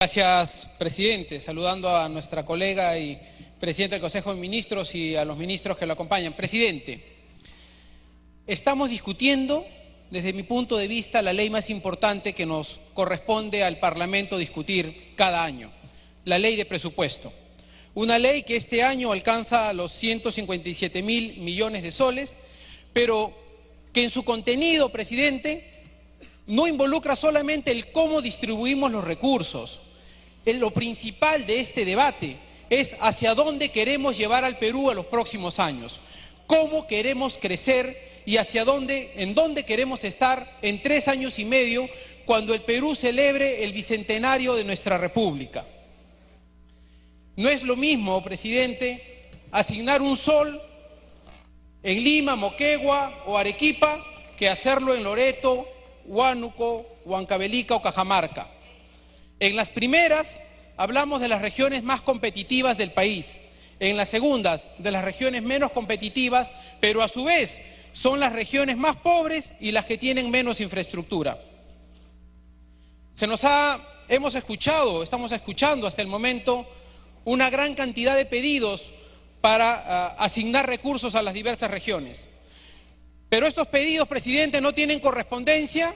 Gracias, presidente. Saludando a nuestra colega y presidenta del Consejo de Ministros y a los ministros que lo acompañan. Presidente, estamos discutiendo, desde mi punto de vista, la ley más importante que nos corresponde al Parlamento discutir cada año, la ley de presupuesto. Una ley que este año alcanza los 157.000 millones de soles, pero que en su contenido, presidente, no involucra solamente el cómo distribuimos los recursos. Lo principal de este debate es hacia dónde queremos llevar al Perú a los próximos años, cómo queremos crecer y en dónde queremos estar en 3 años y medio cuando el Perú celebre el bicentenario de nuestra República. No es lo mismo, presidente, asignar un sol en Lima, Moquegua o Arequipa que hacerlo en Loreto, Huánuco, Huancavelica o Cajamarca. En las primeras hablamos de las regiones más competitivas del país, en las segundas de las regiones menos competitivas, pero a su vez son las regiones más pobres y las que tienen menos infraestructura. Estamos escuchando hasta el momento una gran cantidad de pedidos para asignar recursos a las diversas regiones. Pero estos pedidos, presidente, no tienen correspondencia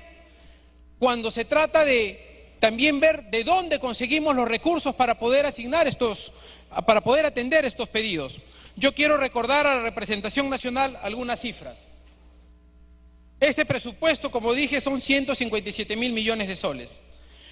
cuando se trata de también ver de dónde conseguimos los recursos para poder atender estos pedidos. Yo quiero recordar a la representación nacional algunas cifras. Este presupuesto, como dije, son 157.000 millones de soles.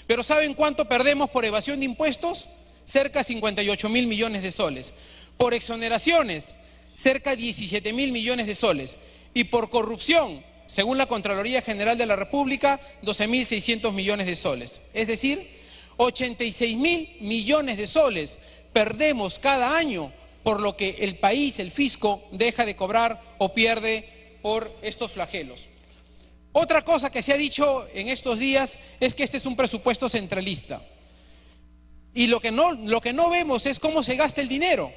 Pero ¿saben cuánto perdemos por evasión de impuestos? Cerca de 58.000 millones de soles. Por exoneraciones, cerca de 17.000 millones de soles. Y por corrupción, según la Contraloría General de la República, 12.600 millones de soles. Es decir, 86.000 millones de soles perdemos cada año por lo que el país, el fisco, deja de cobrar o pierde por estos flagelos. Otra cosa que se ha dicho en estos días es que este es un presupuesto centralista. Y lo que no vemos es cómo se gasta el dinero.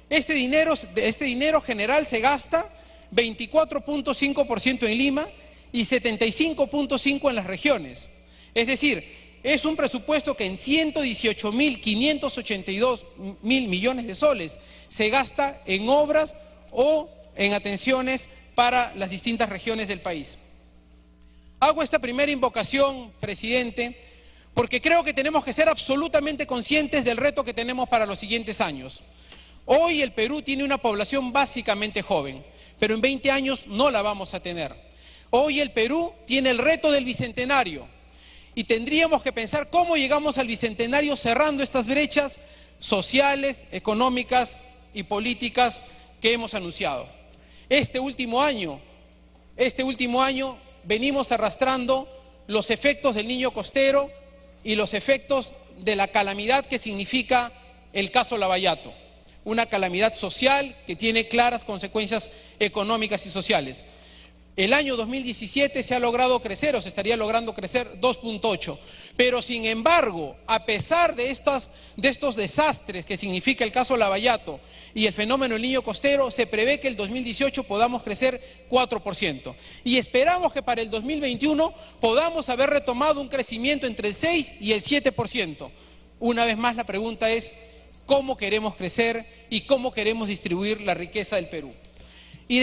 Este dinero general se gasta 24.5% en Lima y 75.5% en las regiones. Es decir, es un presupuesto que en 118.582 millones de soles se gasta en obras o en atenciones para las distintas regiones del país. Hago esta primera invocación, presidente, porque creo que tenemos que ser absolutamente conscientes del reto que tenemos para los siguientes años. Hoy el Perú tiene una población básicamente joven, pero en 20 años no la vamos a tener. Hoy el Perú tiene el reto del bicentenario y tendríamos que pensar cómo llegamos al bicentenario cerrando estas brechas sociales, económicas y políticas que hemos anunciado. Este último año venimos arrastrando los efectos del Niño Costero y los efectos de la calamidad que significa el caso Lavallato. Una calamidad social que tiene claras consecuencias económicas y sociales. El año 2017 se ha logrado crecer, o se estaría logrando crecer 2.8, pero sin embargo, a pesar de estos desastres que significa el caso Lavallato y el fenómeno del Niño Costero, se prevé que el 2018 podamos crecer 4%. Y esperamos que para el 2021 podamos haber retomado un crecimiento entre el 6 y el 7%. Una vez más la pregunta es, ¿cómo queremos crecer y cómo queremos distribuir la riqueza del Perú? Y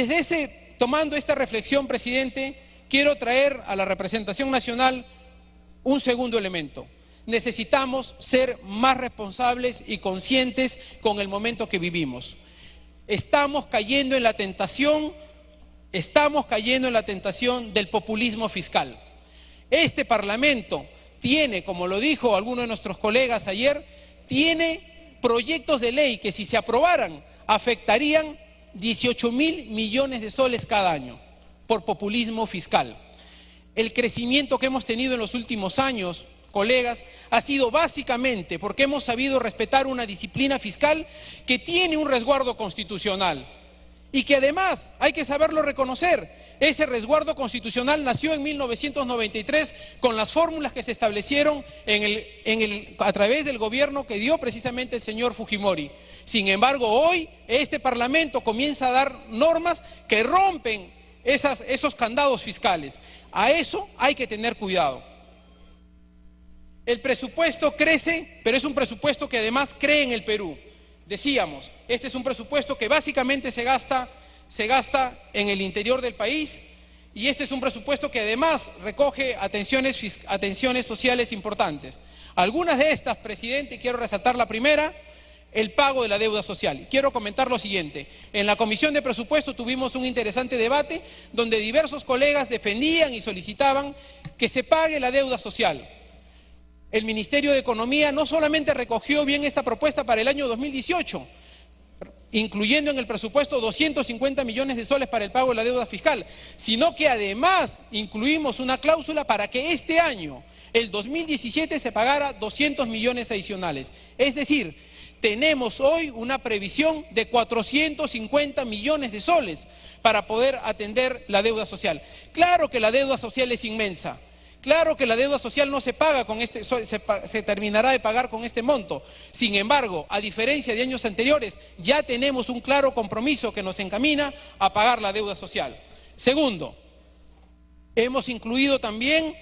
tomando esta reflexión, presidente, quiero traer a la representación nacional un segundo elemento. Necesitamos ser más responsables y conscientes con el momento que vivimos. Estamos cayendo en la tentación del populismo fiscal. Este Parlamento tiene, como lo dijo alguno de nuestros colegas ayer, tiene proyectos de ley que si se aprobaran afectarían 18.000 millones de soles cada año por populismo fiscal. El crecimiento que hemos tenido en los últimos años, colegas, ha sido básicamente porque hemos sabido respetar una disciplina fiscal que tiene un resguardo constitucional y que además hay que saberlo reconocer. Ese resguardo constitucional nació en 1993 con las fórmulas que se establecieron a través del gobierno que dio precisamente el señor Fujimori. Sin embargo, hoy este Parlamento comienza a dar normas que rompen esos candados fiscales. A eso hay que tener cuidado. El presupuesto crece, pero es un presupuesto que además cree en el Perú. Decíamos, este es un presupuesto que básicamente se gasta en el interior del país, y este es un presupuesto que además recoge atenciones sociales importantes. Algunas de estas, presidente, quiero resaltar la primera, el pago de la deuda social. Y quiero comentar lo siguiente: en la Comisión de Presupuesto tuvimos un interesante debate donde diversos colegas defendían y solicitaban que se pague la deuda social. El Ministerio de Economía no solamente recogió bien esta propuesta para el año 2018, incluyendo en el presupuesto 250 millones de soles para el pago de la deuda fiscal, sino que además incluimos una cláusula para que este año, el 2017, se pagara 200 millones adicionales. Es decir, tenemos hoy una previsión de 450 millones de soles para poder atender la deuda social. Claro que la deuda social es inmensa. Claro que la deuda social no se paga con se terminará de pagar con este monto. Sin embargo, a diferencia de años anteriores, ya tenemos un claro compromiso que nos encamina a pagar la deuda social. Segundo, hemos incluido también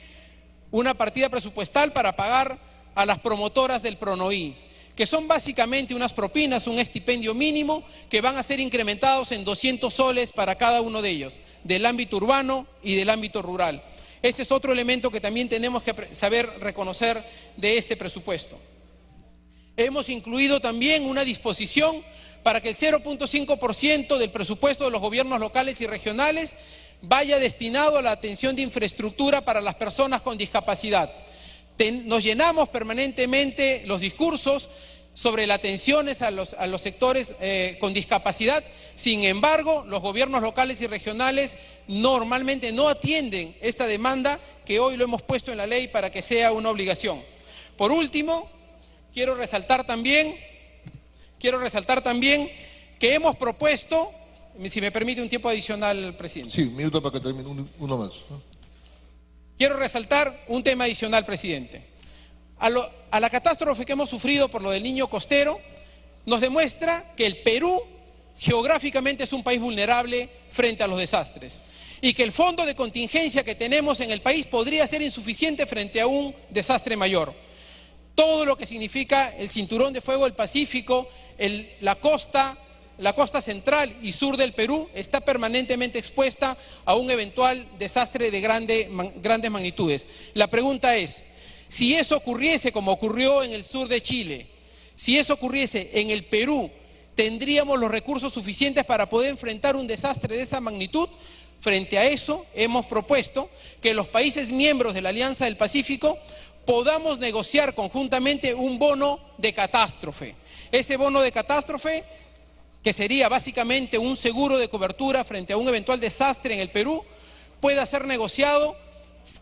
una partida presupuestal para pagar a las promotoras del PRONOI, que son básicamente unas propinas, un estipendio mínimo, que van a ser incrementados en 200 soles para cada uno de ellos, del ámbito urbano y del ámbito rural. Ese es otro elemento que también tenemos que saber reconocer de este presupuesto. Hemos incluido también una disposición para que el 0.5% del presupuesto de los gobiernos locales y regionales vaya destinado a la atención de infraestructura para las personas con discapacidad. Nos llenamos permanentemente los discursos sobre las atenciones a los sectores con discapacidad. Sin embargo, los gobiernos locales y regionales normalmente no atienden esta demanda, que hoy lo hemos puesto en la ley para que sea una obligación. Por último, quiero resaltar también que hemos propuesto, si me permite un tiempo adicional, presidente. Sí, un minuto para que termine, uno más, ¿no? Quiero resaltar un tema adicional, presidente. A la catástrofe que hemos sufrido por lo del Niño costero nos demuestra que el Perú geográficamente es un país vulnerable frente a los desastres y que el fondo de contingencia que tenemos en el país podría ser insuficiente frente a un desastre mayor. Todo lo que significa el cinturón de fuego del Pacífico, la costa central y sur del Perú está permanentemente expuesta a un eventual desastre de grandes magnitudes. La pregunta es: si eso ocurriese como ocurrió en el sur de Chile, si eso ocurriese en el Perú, ¿tendríamos los recursos suficientes para poder enfrentar un desastre de esa magnitud? Frente a eso, hemos propuesto que los países miembros de la Alianza del Pacífico podamos negociar conjuntamente un bono de catástrofe. Ese bono de catástrofe, que sería básicamente un seguro de cobertura frente a un eventual desastre en el Perú, pueda ser negociado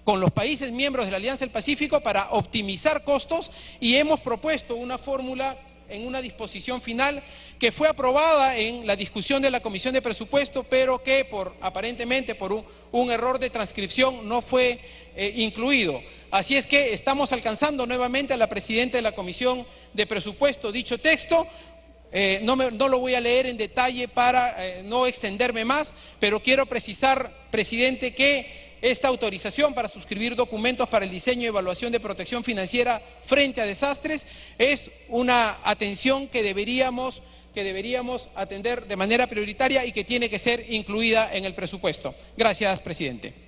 con los países miembros de la Alianza del Pacífico para optimizar costos, y hemos propuesto una fórmula en una disposición final que fue aprobada en la discusión de la Comisión de Presupuesto, pero que aparentemente por un error de transcripción no fue incluido. Así es que estamos alcanzando nuevamente a la presidenta de la Comisión de Presupuesto dicho texto. No lo voy a leer en detalle para no extenderme más, pero quiero precisar, presidente, que esta autorización para suscribir documentos para el diseño y evaluación de protección financiera frente a desastres es una atención que deberíamos atender de manera prioritaria y que tiene que ser incluida en el presupuesto. Gracias, presidente.